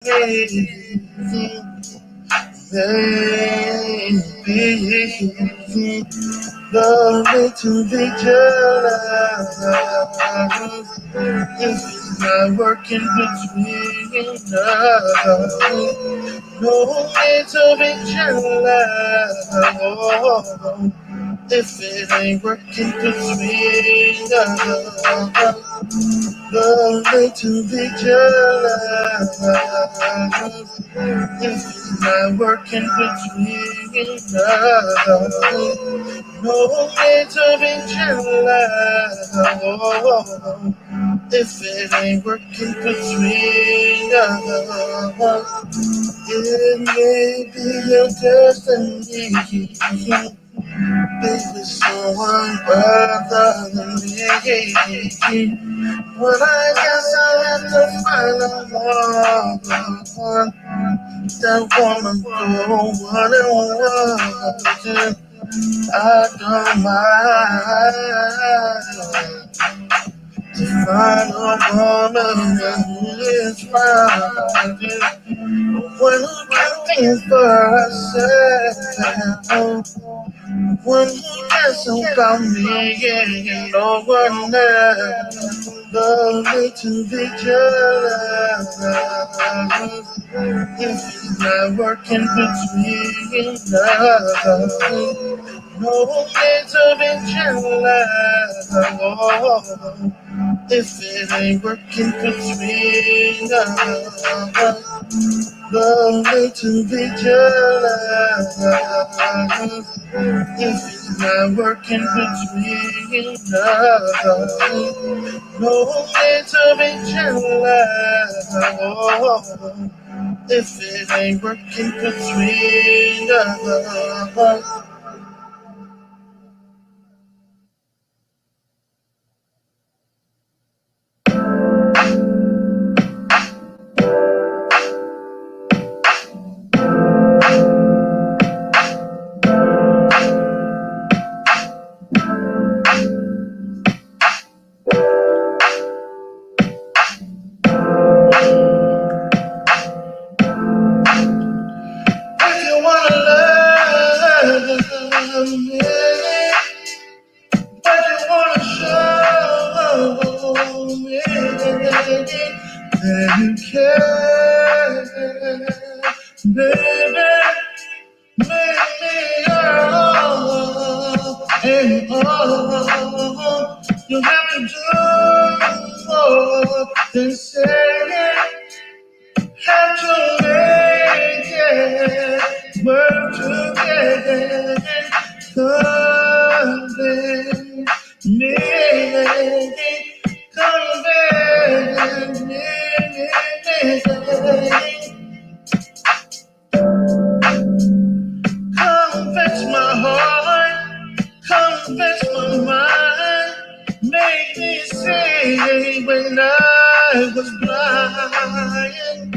Baby, love me to be jealous. If it's not working between us, no need to be jealous. If it ain't working between us, love me to be jealous. If it's not working between us, no need to be jealous. If it ain't working between us, it may be your destiny. Baby, someone better than me. But I guess I have to find one that wanna go one and one. I don't mind to find a woman who is fine. When we can think for ourselves. When you dance about me, yeah, no one else love me to be jealous. If it's not working between us, no need to be jealous. If it ain't working between us, love me to be jealous. If it's not working between us, no need to be jealous. If it ain't working between us. If you wanna love me, but you wanna show me that you care, baby, make me all and all you have to do is say it. Have to make it work together. Come me, come me. Come fetch my heart, come fetch my mind. Make me see when I was blind.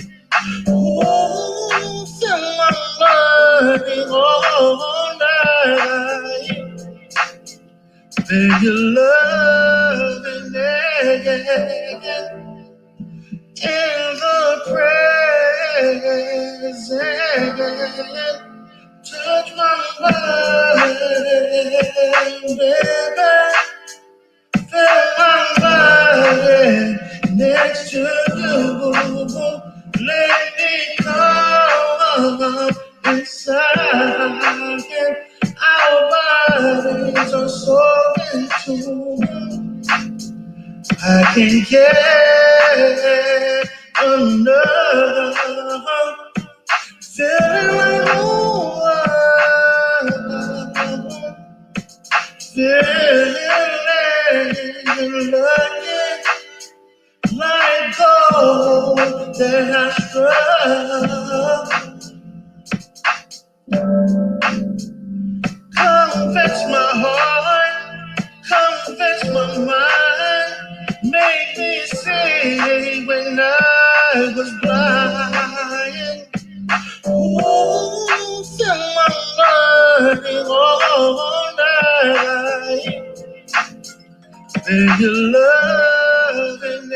Oh, fill my mind all night. Then your love and in the present. Touch my mind, baby. Feel my body next to you. Let me come inside. Our bodies are so in tune. I can't get enough. Feeling like feeling like gold that I struck. Come fetch my heart, come fetch my mind. Make me see when I was blind. Ooh, fill my mind all night. And your love and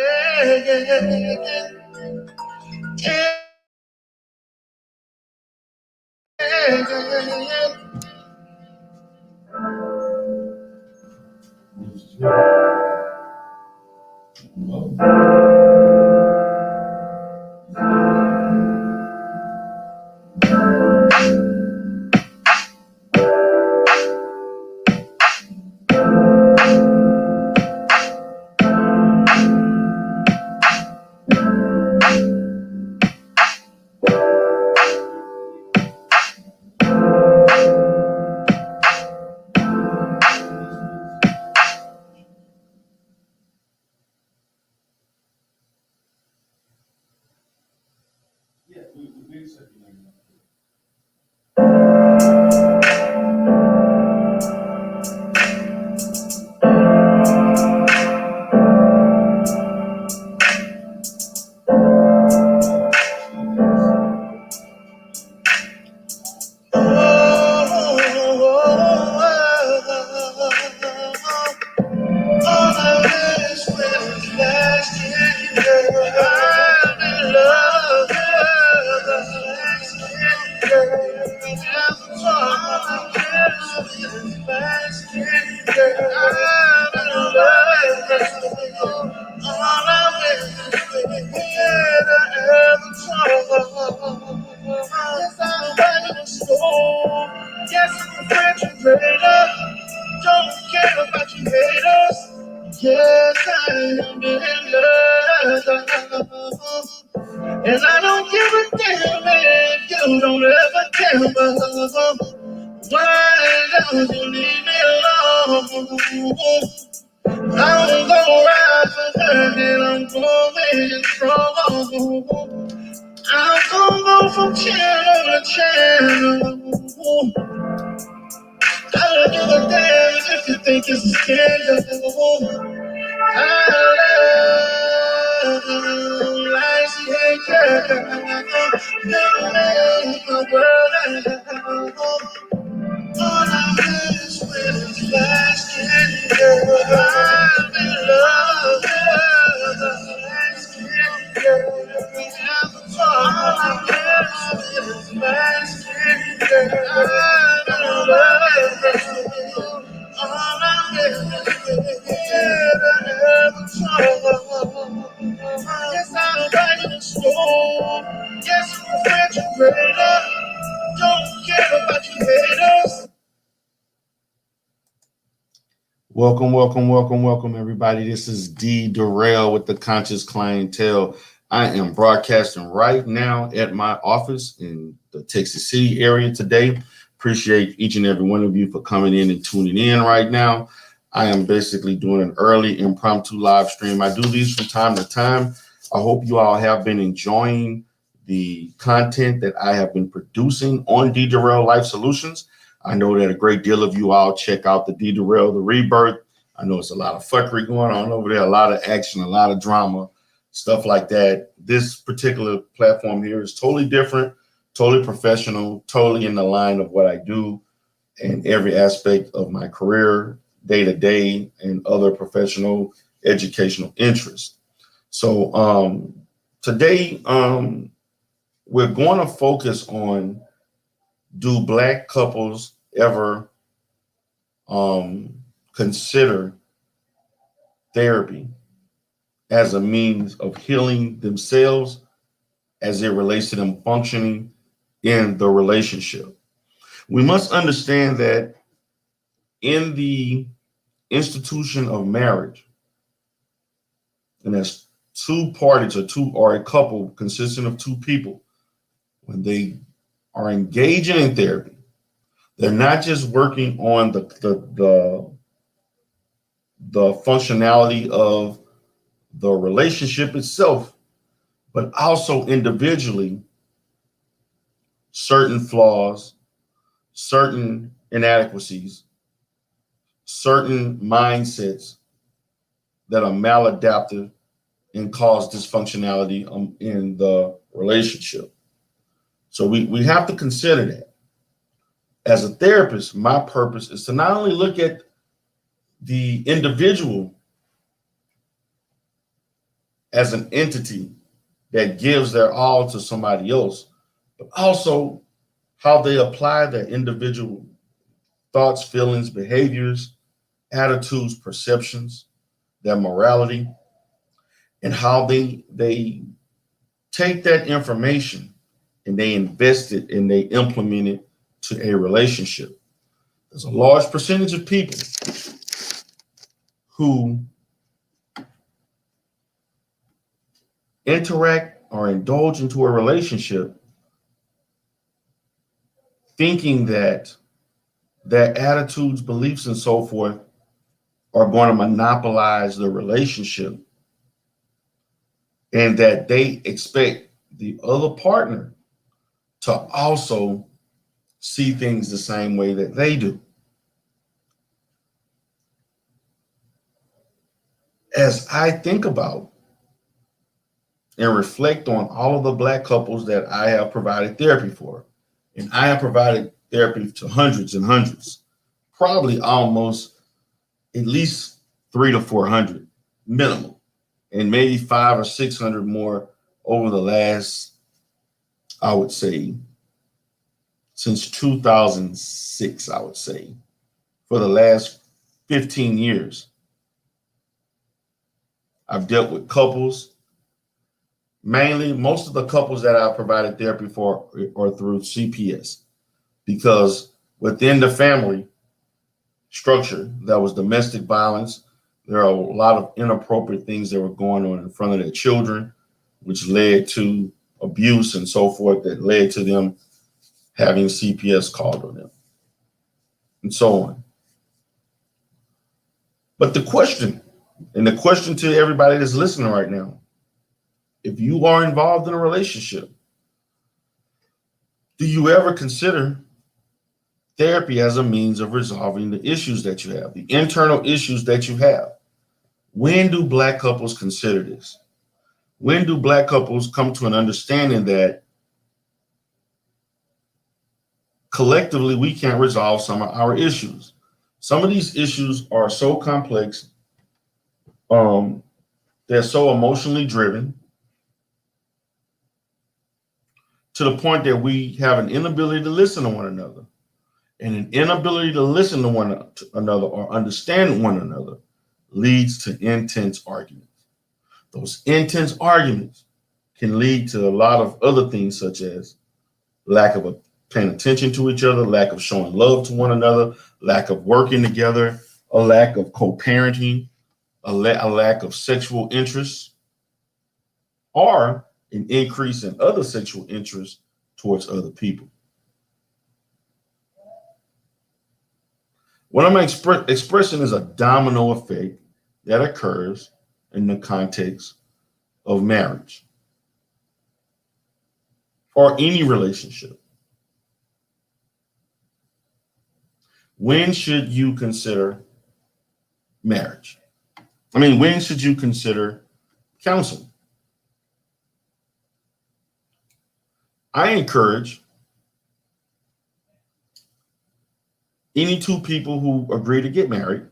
Yes, I'm a refrigerator. Don't care about you haters. Yes, I am in love. And I don't give a damn if you don't ever care about. Why don't you leave me alone? I'm gonna rise and turn and I'm going strong. I'm gonna go from channel to channel. I don't give a damn if you think it's a scandal. I love like she ain't care. Never made my world. All I wish with last candy girl. I'm in love with last candy girl. All I wish with last candy girl. I'm in love with all I wish with trouble. Yes, I'm back in the store. Yes, refrigerator. Don't care about you haters. Welcome, everybody. This is D. Durrell with the Conscious Clientele. I am broadcasting right now at my office in the Texas City area today. Appreciate each and every one of you for coming in and tuning in right now. I am basically doing an early impromptu live stream. I do these from time to time. I hope you all have been enjoying the content that I have been producing on D. Durrell Life Solutions. I know that a great deal of you all check out the D. Durrell, the Rebirth. I know it's a lot of fuckery going on over there, a lot of action, a lot of drama, stuff like that. This particular platform here is totally different, totally professional, totally in the line of what I do in every aspect of my career, day to day, and other professional educational interests. So today we're going to focus on, do Black couples ever consider therapy as a means of healing themselves as it relates to them functioning in the relationship? We must understand that in the institution of marriage, and as two parties or a couple consisting of two people, when they are engaging in therapy, they're not just working on the functionality of the relationship itself, but also individually certain flaws, certain inadequacies, certain mindsets that are maladaptive and cause dysfunctionality in the relationship. So we have to consider that. As a therapist, my purpose is to not only look at the individual as an entity that gives their all to somebody else, but also how they apply their individual thoughts, feelings, behaviors, attitudes, perceptions, their morality, and how they take that information and they invest it and they implement it to a relationship. There's a large percentage of people who interact or indulge into a relationship thinking that their attitudes, beliefs, and so forth are going to monopolize the relationship, and that they expect the other partner to also see things the same way that they do. As I think about and reflect on all of the Black couples that I have provided therapy for, and I have provided therapy to hundreds and hundreds, probably almost at least 300 to 400 minimum, and maybe 500 or 600 more over the last, I would say, since 2006, I would say, for the last 15 years. I've dealt with couples. Mainly, most of the couples that I provided therapy for are through CPS, because within the family structure, there was domestic violence. There are a lot of inappropriate things that were going on in front of their children, which led to abuse and so forth, that led to them having CPS called on them, and so on. But the question to everybody that's listening right now, if you are involved in a relationship, do you ever consider therapy as a means of resolving the issues that you have, the internal issues that you have? When do Black couples consider this? When do Black couples come to an understanding that collectively we can't resolve some of our issues? Some of these issues are so complex, they're so emotionally driven, to the point that we have an inability to listen to one another. And an inability to listen to one another or understand one another leads to intense arguments. Those intense arguments can lead to a lot of other things, such as lack of paying attention to each other, lack of showing love to one another, lack of working together, a lack of co-parenting, a lack of sexual interest, or an increase in other sexual interests towards other people. What I'm expressing is a domino effect that occurs in the context of marriage or any relationship. When should you consider marriage? When should you consider counseling? I encourage any two people who agree to get married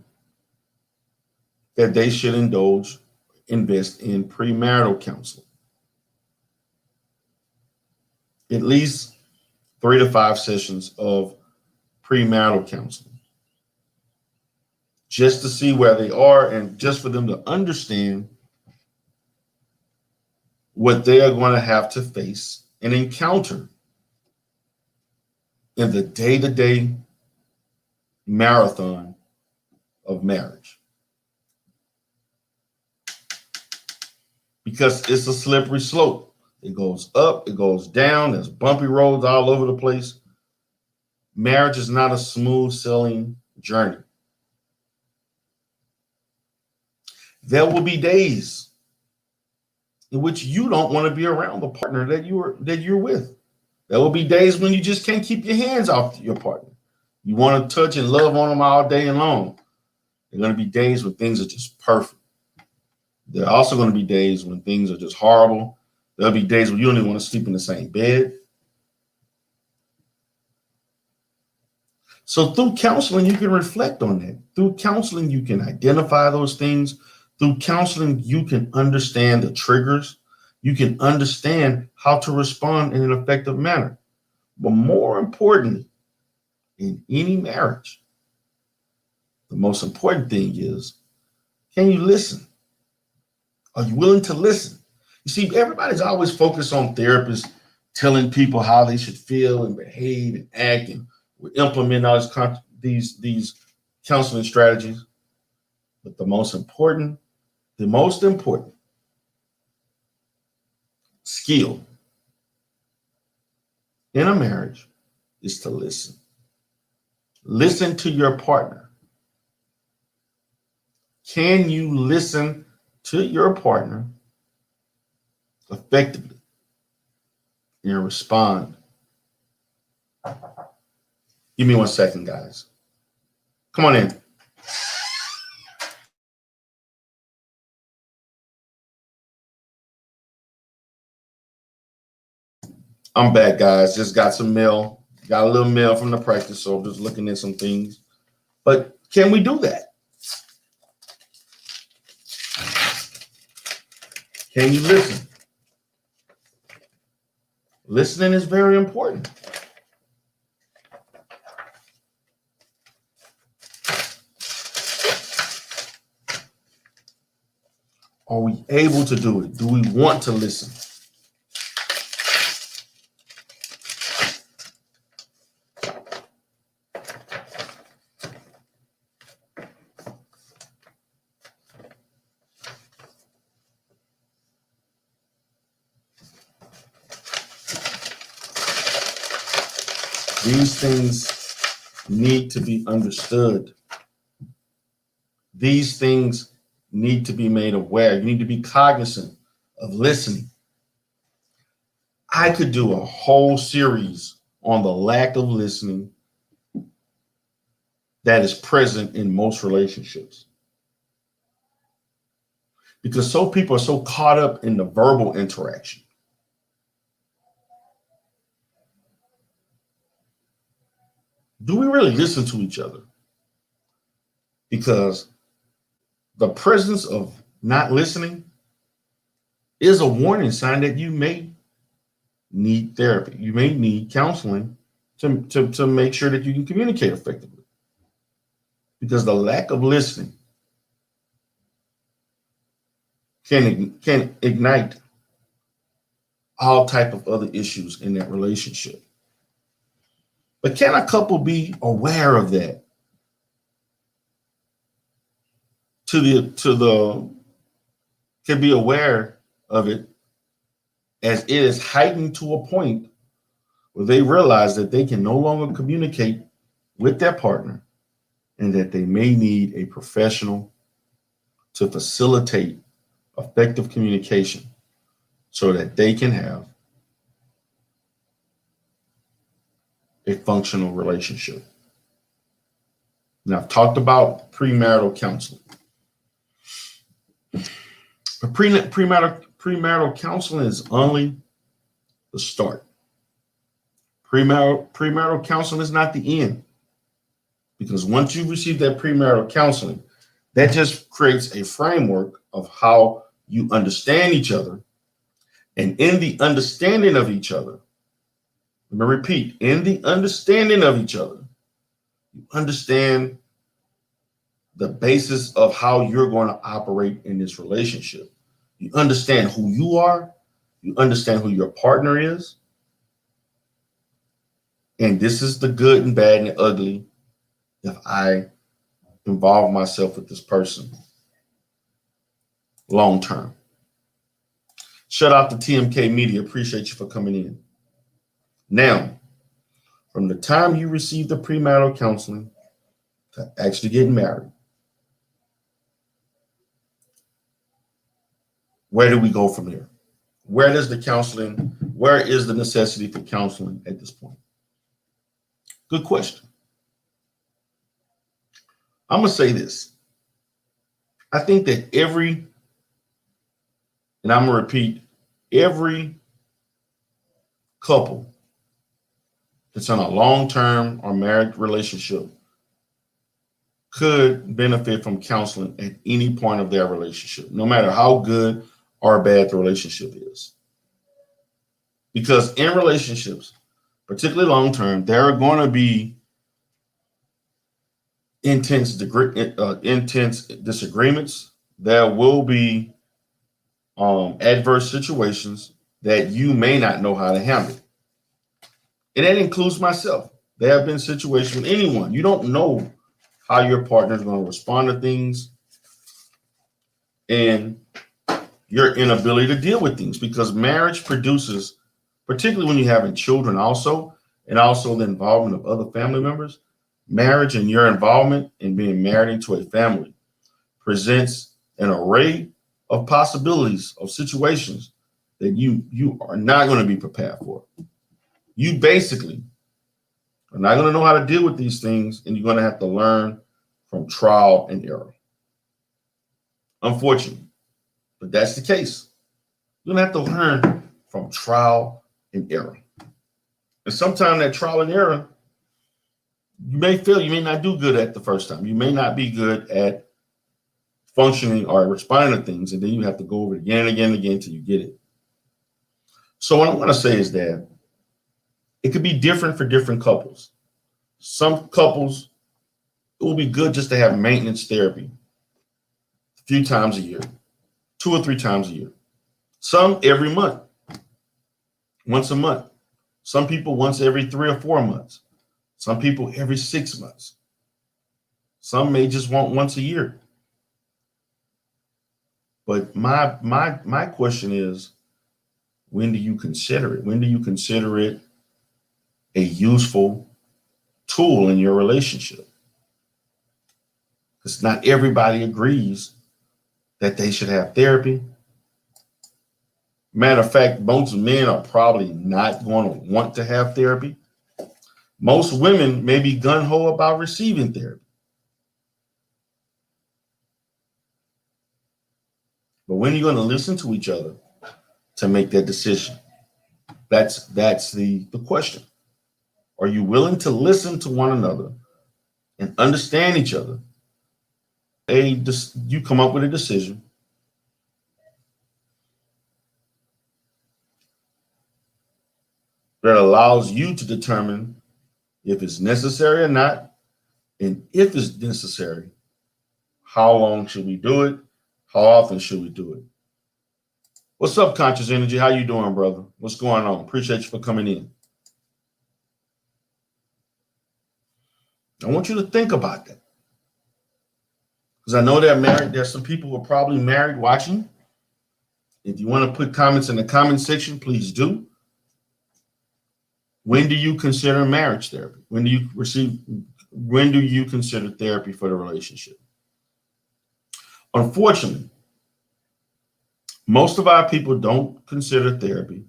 that they should invest in premarital counseling. At least 3 to 5 sessions of premarital counseling, just to see where they are and just for them to understand what they are going to have to face and encounter in the day-to-day marathon of marriage. Because it's a slippery slope. It goes up, it goes down, there's bumpy roads all over the place. Marriage is not a smooth sailing journey. There will be days in which you don't want to be around the partner that you're with. There will be days when you just can't keep your hands off your partner. You want to touch and love on them all day long. There are going to be days when things are just perfect. There are also going to be days when things are just horrible. There'll be days when you don't even want to sleep in the same bed. So through counseling, you can reflect on that. Through counseling, you can identify those things. Through counseling, you can understand the triggers. You can understand how to respond in an effective manner. But more importantly, in any marriage, the most important thing is, can you listen? Are you willing to listen? You see, everybody's always focused on therapists telling people how they should feel and behave and act, and we implement all these counseling strategies. But the most important skill in a marriage is to listen. Listen to your partner. Can you listen to your partner effectively and respond? Give me 1 second, guys. Come on in. I'm back, guys. Just got some mail. Got a little mail from the practice, so I'm just looking at some things. But can we do that? Can you listen? Listening is very important. Are we able to do it? Do we want to listen? These things need to be understood. These things need to be made aware. You need to be cognizant of listening. I could do a whole series on the lack of listening that is present in most relationships. Because so people are so caught up in the verbal interaction. Do we really listen to each other? Because the presence of not listening is a warning sign that you may need therapy. You may need counseling to make sure that you can communicate effectively. Because the lack of listening can ignite all type of other issues in that relationship. But can a couple be aware of that? Can be aware of it as it is heightened to a point where they realize that they can no longer communicate with their partner and that they may need a professional to facilitate effective communication so that they can have a functional relationship. Now, I've talked about premarital counseling. But premarital counseling is only the start. Premarital counseling is not the end. Because once you receive that premarital counseling, that just creates a framework of how you understand each other. And in the understanding of each other, let me repeat, in the understanding of each other, you understand the basis of how you're going to operate in this relationship. You understand who you are. You understand who your partner is. And this is the good and bad and the ugly if I involve myself with this person long term. Shout out to TMK Media. Appreciate you for coming in. Now, from the time you receive the premarital counseling to actually getting married, where do we go from there? Where is the necessity for counseling at this point? Good question. I'm going to say this. I think that and I'm going to repeat, every couple that's in a long-term or married relationship could benefit from counseling at any point of their relationship, no matter how good or bad the relationship is. Because in relationships, particularly long term, there are going to be intense disagreements. There will be adverse situations that you may not know how to handle. And that includes myself. There have been situations with anyone. You don't know how your partner is going to respond to things and your inability to deal with things, because marriage produces, particularly when you're having children also, and also the involvement of other family members, marriage and your involvement in being married into a family presents an array of possibilities of situations that you are not going to be prepared for. You basically are not going to know how to deal with these things, and you're going to have to learn from trial and error. Unfortunately, but that's the case. You're going to have to learn from trial and error. And sometimes that trial and error, you may fail. You may not do good at the first time. You may not be good at functioning or responding to things, and then you have to go over it again and again and again until you get it. So what I want to say is that it could be different for different couples. Some couples, it will be good just to have maintenance therapy a few times a year, 2 or 3 times a year. Some every month, once a month. Some people once every 3 or 4 months. Some people every 6 months. Some may just want once a year. But my question is, when do you consider it? When do you consider it a useful tool in your relationship? Because not everybody agrees that they should have therapy. Matter of fact, most men are probably not going to want to have therapy. Most women may be gung-ho about receiving therapy. But when are you going to listen to each other to make that decision? That's the question. Are you willing to listen to one another and understand each other? You come up with a decision that allows you to determine if it's necessary or not, and if it's necessary, how long should we do it? How often should we do it? What's up, Conscious Energy? How you doing, brother? What's going on? Appreciate you for coming in. I want you to think about that, because I know there's some people who are probably married watching. If you want to put comments in the comment section, please do. When do you consider marriage therapy? When do you consider therapy for the relationship? Unfortunately, most of our people don't consider therapy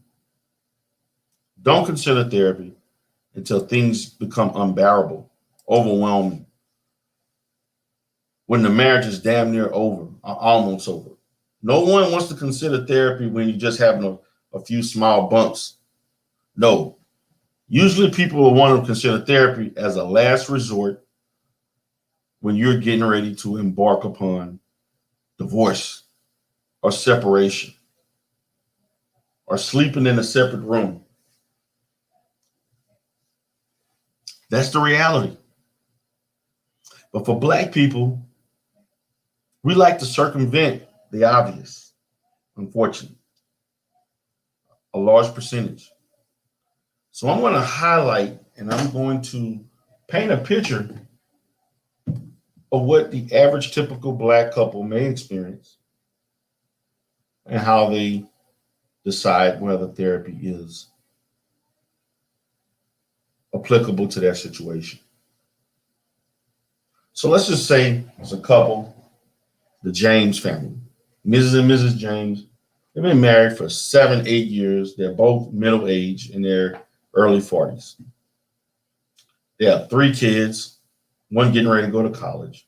until things become unbearable, overwhelming, when the marriage is damn near over, or almost over. No one wants to consider therapy when you're just having a few small bumps. No. Usually people will want to consider therapy as a last resort when you're getting ready to embark upon divorce or separation or sleeping in a separate room. That's the reality. But for Black people, we like to circumvent the obvious, unfortunately, a large percentage. So I'm going to highlight and I'm going to paint a picture of what the average typical Black couple may experience and how they decide whether therapy is applicable to their situation. So let's just say it's a couple, the James family, Mrs. and Mrs. James. They've been married for 7-8 years. They're both middle age in their early 40s. They have 3 kids, one getting ready to go to college.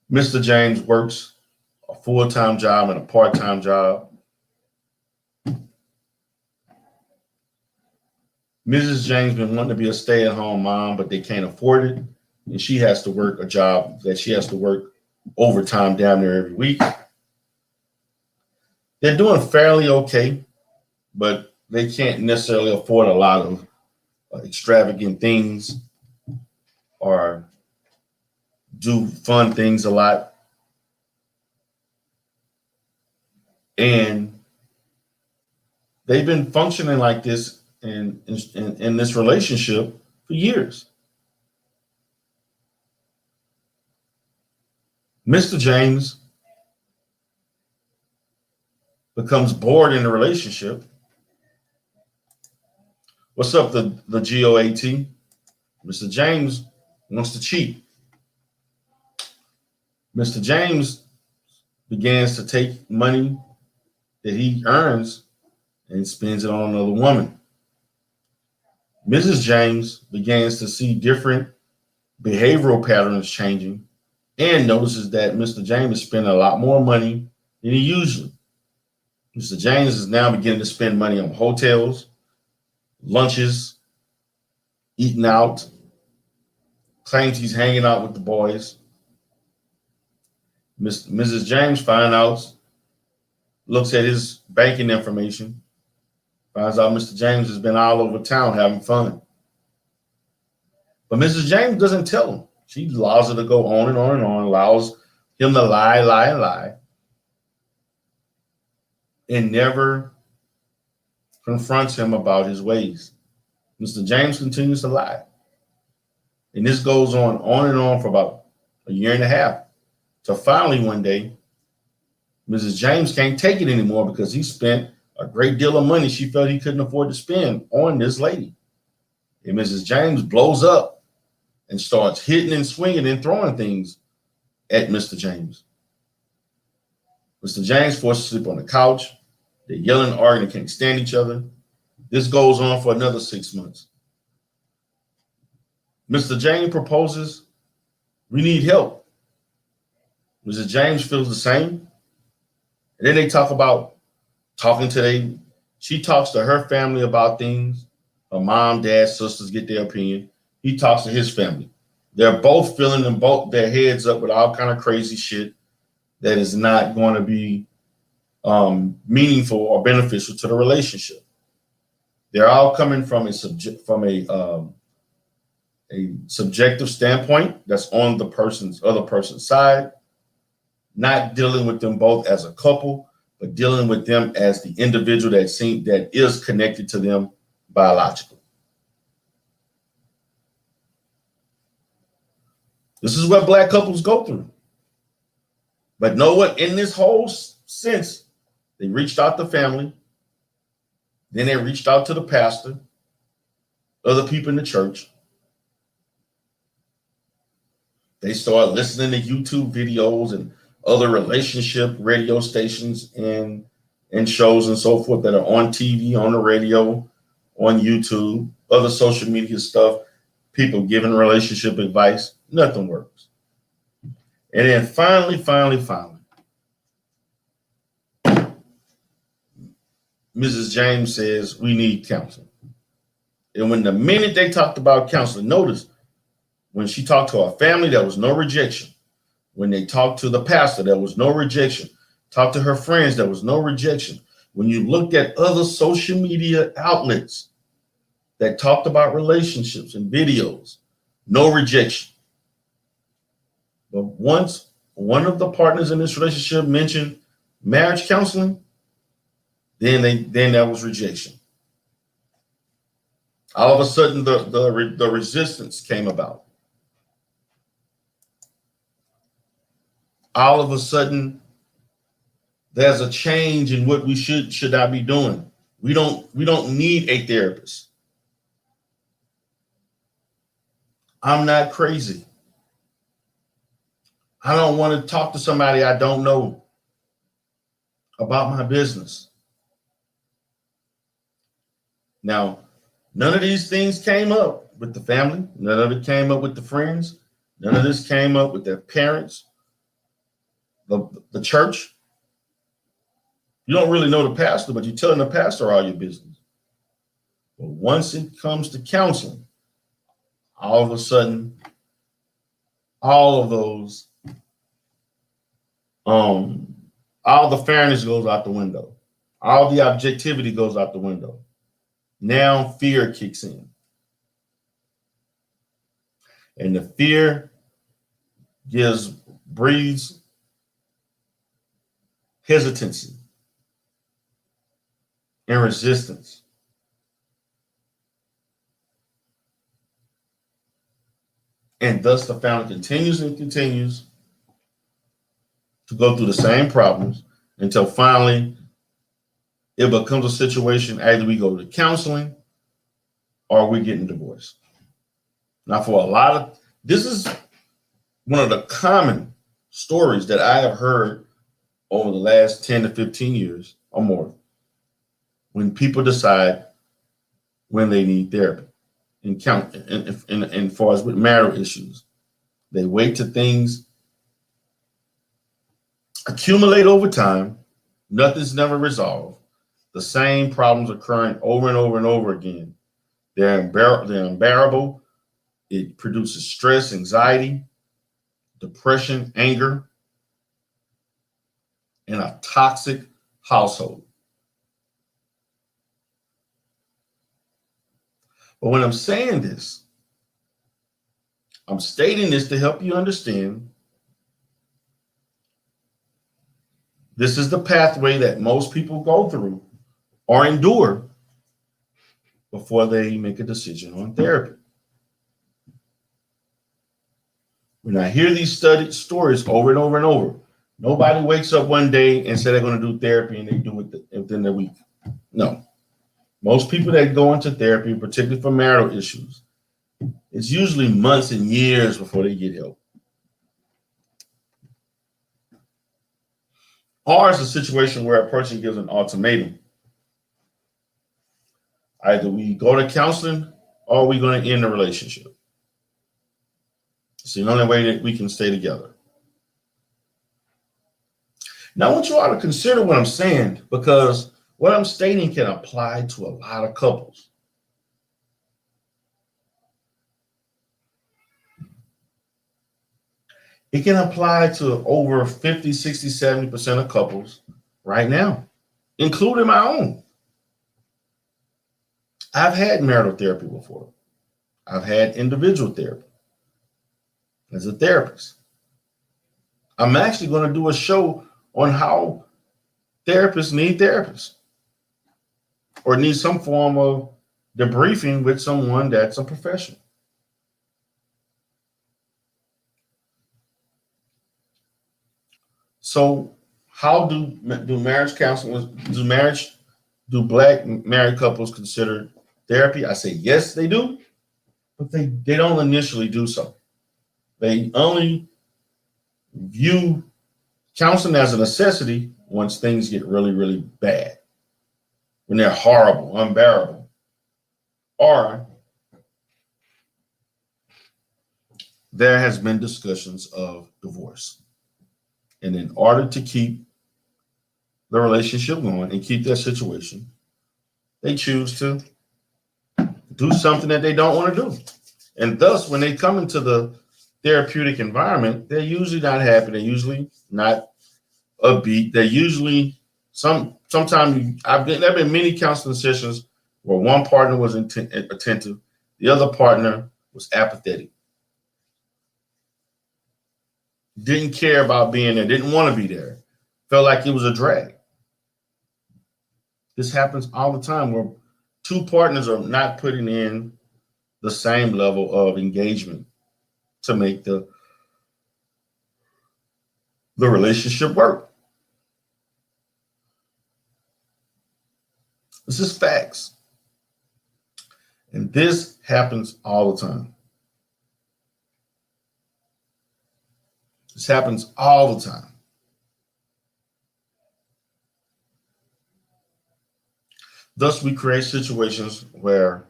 Mr. James works a full-time job and a part-time job. Mrs. James been wanting to be a stay-at-home mom, but they can't afford it. And she has to work a job that she has to work overtime down there every week. They're doing fairly okay, but they can't necessarily afford a lot of extravagant things or do fun things a lot. And they've been functioning like this in this relationship for years. Mr. James becomes bored in the relationship. What's up, the GOAT? Mr. James wants to cheat. Mr. James begins to take money that he earns and spends it on another woman. Mrs. James begins to see different behavioral patterns changing and notices that Mr. James is spending a lot more money than he usually. Mr. James is now beginning to spend money on hotels, lunches, eating out, claims he's hanging out with the boys. Mrs. James finds out, looks at his banking information, finds out Mr. James has been all over town having fun. But Mrs. James doesn't tell him. She allows it to go on and on and on, allows him to lie, and never confronts him about his ways. Mr. James continues to lie. And this goes on and on for about a year and a half. So finally one day, Mrs. James can't take it anymore because he spent a great deal of money she felt he couldn't afford to spend on this lady. And Mrs. James blows up and starts hitting and swinging and throwing things at Mr. James. Mr. James forced to sleep on the couch. They're yelling and arguing, can't stand each other. This goes on for another 6 months. Mr. James proposes, we need help. Mrs. James feels the same. And then they talk about she talks to her family about things. Her mom, dad, sisters get their opinion. He talks to his family. They're both filling them both their heads up with all kind of crazy shit that is not going to be meaningful or beneficial to the relationship. They're all coming from a subjective standpoint that's on the other person's side, not dealing with them both as a couple, but dealing with them as the individual that is connected to them biologically. This is what Black couples go through. But know what? In this whole sense, they reached out to family. Then they reached out to the pastor, other people in the church. They started listening to YouTube videos and other relationship radio stations and shows and so forth that are on TV, on the radio, on YouTube, other social media stuff, people giving relationship advice. Nothing works. And then finally, Mrs. James says, we need counseling. And when the minute they talked about counseling, notice when she talked to her family, there was no rejection. When they talked to the pastor, there was no rejection. Talked to her friends, there was no rejection. When you looked at other social media outlets that talked about relationships and videos, no rejection. But once one of the partners in this relationship mentioned marriage counseling, then there was rejection. All of a sudden, the resistance came about. All of a sudden, there's a change in what we should not be doing. We don't need a therapist. I'm not crazy. I don't want to talk to somebody I don't know about my business. Now, none of these things came up with the family. None of it came up with the friends. None of this came up with their parents, the church. You don't really know the pastor, but you're telling the pastor all your business. But once it comes to counseling, all of a sudden, all of those, all the fairness goes out the window. All the objectivity goes out the window. Now fear kicks in. And the fear breeds hesitancy and resistance. And thus the family continues and continues to go through the same problems until finally it becomes a situation either we go to counseling or we're getting divorced. Now, for a lot of, this is one of the common stories that I have heard over the last 10 to 15 years or more when people decide when they need therapy and far as with marital issues. They wait till things accumulate over time. Nothing's never resolved. The same problems occurring over and over and over again. They're unbearable. It produces stress, anxiety, depression, anger, and a toxic household. But when I'm saying this, I'm stating this to help you understand this is the pathway that most people go through or endure before they make a decision on therapy. When I hear these stories over and over and over, nobody wakes up one day and say they're going to do therapy and they do it within a week. No. Most people that go into therapy, particularly for marital issues, it's usually months and years before they get help. Or it's a situation where a person gives an ultimatum. Either we go to counseling or we're going to end the relationship. It's the only way that we can stay together. Now, I want you all to consider what I'm saying, because what I'm stating can apply to a lot of couples. It can apply to over 50, 60, 70% of couples right now, including my own. I've had marital therapy before. I've had individual therapy as a therapist. I'm actually going to do a show on how therapists need therapists or need some form of debriefing with someone that's a professional. So how do marriage counselors, do Black married couples consider therapy? I say yes, they do, but they don't initially do so. They only view counseling as a necessity once things get really, really bad, when they're horrible, unbearable, or there has been discussions of divorce. And in order to keep the relationship going and keep their situation, they choose to do something that they don't want to do. And thus, when they come into the therapeutic environment, they're usually not happy. They're usually not upbeat. They're usually sometimes there have been many counseling sessions where one partner was attentive, the other partner was apathetic, didn't care about being there, didn't want to be there, felt like it was a drag. This happens all the time where two partners are not putting in the same level of engagement to make the relationship work. This is facts. And this happens all the time. This happens all the time. Thus, we create situations where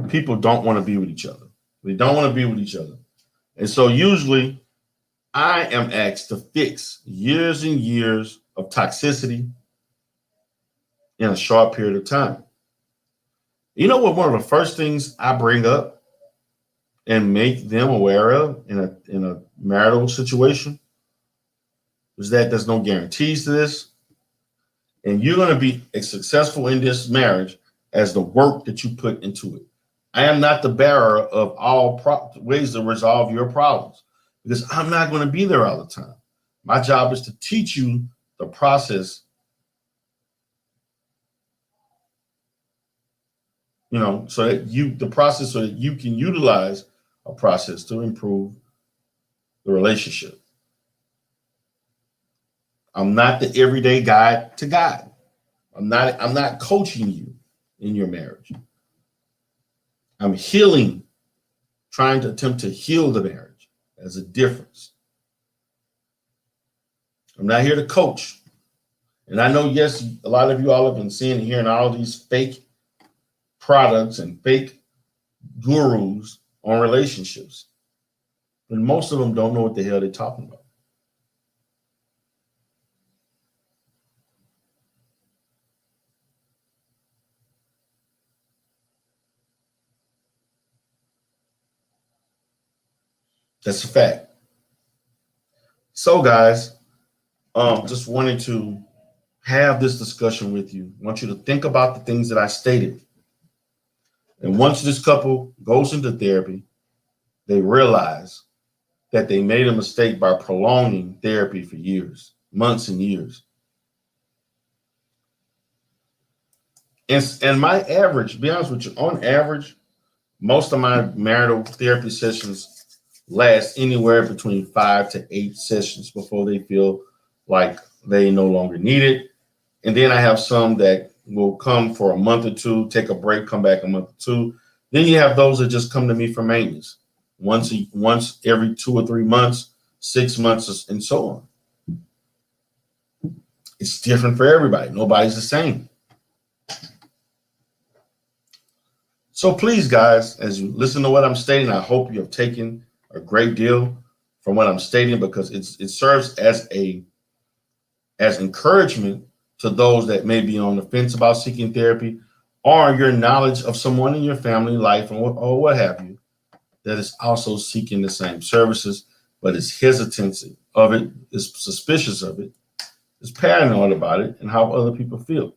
people don't want to be with each other. They don't want to be with each other. And so usually I am asked to fix years and years of toxicity in a short period of time. You know what? One of the first things I bring up and make them aware of in a marital situation is that there's no guarantees to this. And you're going to be successful in this marriage as the work that you put into it. I am not the bearer of all ways to resolve your problems because I'm not going to be there all the time. My job is to teach you the process, so that so that you can utilize a process to improve the relationship. I'm not the everyday guide to God. I'm not coaching you in your marriage. I'm healing, trying to attempt to heal the marriage. There's a difference. I'm not here to coach. And I know, yes, a lot of you all have been seeing and hearing all these fake products and fake gurus on relationships. But most of them don't know what the hell they're talking about. That's a fact. So, guys, just wanted to have this discussion with you. I want you to think about the things that I stated. And once this couple goes into therapy, they realize that they made a mistake by prolonging therapy for years, months and years. And my average, to be honest with you, on average, most of my marital therapy sessions last anywhere between 5 to 8 sessions before they feel like they no longer need it. And then I have some that will come for a month or two, take a break, come back a month or two. Then you have those that just come to me for maintenance once every 2 or 3 months, 6 months, and so on. It's different for everybody. Nobody's the same. So please, guys, as you listen to what I'm stating, I hope you have taken a great deal from what I'm stating, because it serves as encouragement to those that may be on the fence about seeking therapy, or your knowledge of someone in your family life or what have you that is also seeking the same services, but is hesitant of it, is suspicious of it, is paranoid about it, and how other people feel.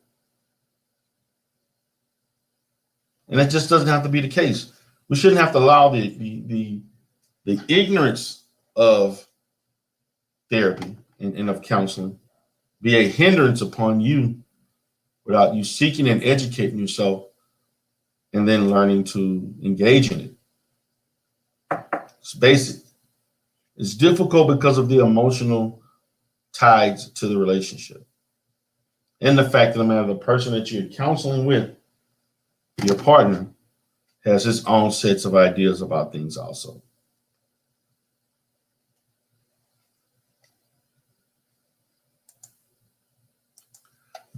And that just doesn't have to be the case. We shouldn't have to allow the ignorance of therapy and of counseling be a hindrance upon you without you seeking and educating yourself and then learning to engage in it. It's basic. It's difficult because of the emotional ties to the relationship. And the fact of the matter, the person that you're counseling with, your partner, has his own sets of ideas about things also.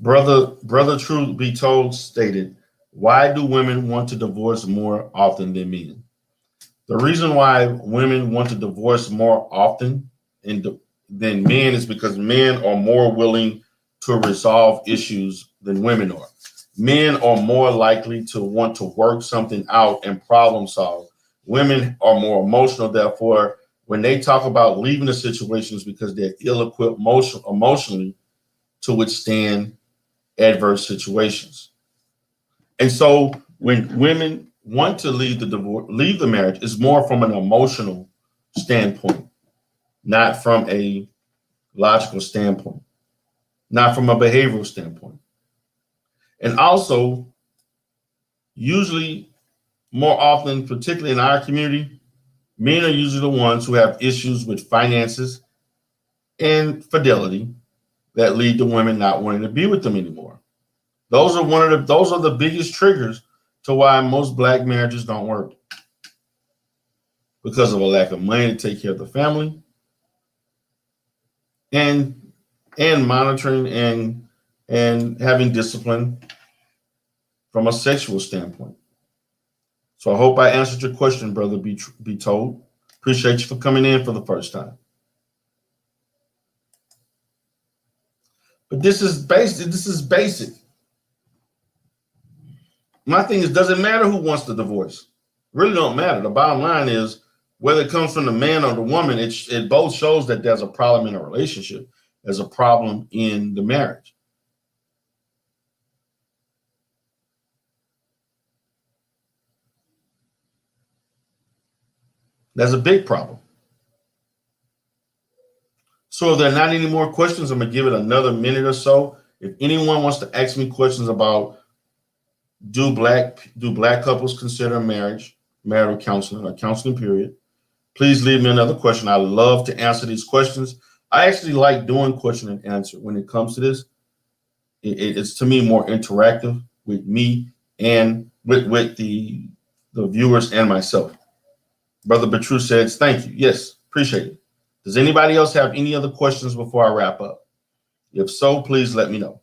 Brother Truth Be Told stated, why do women want to divorce more often than men? The reason why women want to divorce more often than men is because men are more willing to resolve issues than women are. Men are more likely to want to work something out and problem solve. Women are more emotional. Therefore, when they talk about leaving the situations because they're ill-equipped emotionally to withstand adverse situations. And so when women want to leave the marriage, it's more from an emotional standpoint, not from a logical standpoint, not from a behavioral standpoint. And also, usually, more often, particularly in our community, men are usually the ones who have issues with finances and fidelity that lead to women not wanting to be with them anymore. Those are the biggest triggers to why most Black marriages don't work, because of a lack of money to take care of the family, and monitoring and having discipline from a sexual standpoint. So I hope I answered your question, brother. Be told. Appreciate you for coming in for the first time. But this is basic. My thing is, doesn't matter who wants the divorce. Really don't matter. The bottom line is, whether it comes from the man or the woman, it both shows that there's a problem in a relationship. There's a problem in the marriage. That's a big problem. So if there are not any more questions, I'm going to give it another minute or so. If anyone wants to ask me questions about do black couples consider marriage, marital counseling, or counseling period, please leave me another question. I love to answer these questions. I actually like doing question and answer when it comes to this. It's to me more interactive with me and with the viewers and myself. Brother Betru says, thank you. Yes, appreciate it. Does anybody else have any other questions before I wrap up? If so, please let me know.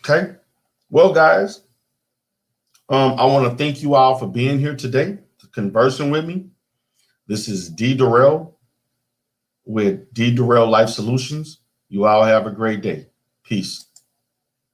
Okay. Well, guys, I want to thank you all for being here today, conversing with me. This is D. Durrell with D. Durrell Life Solutions. You all have a great day. Peace.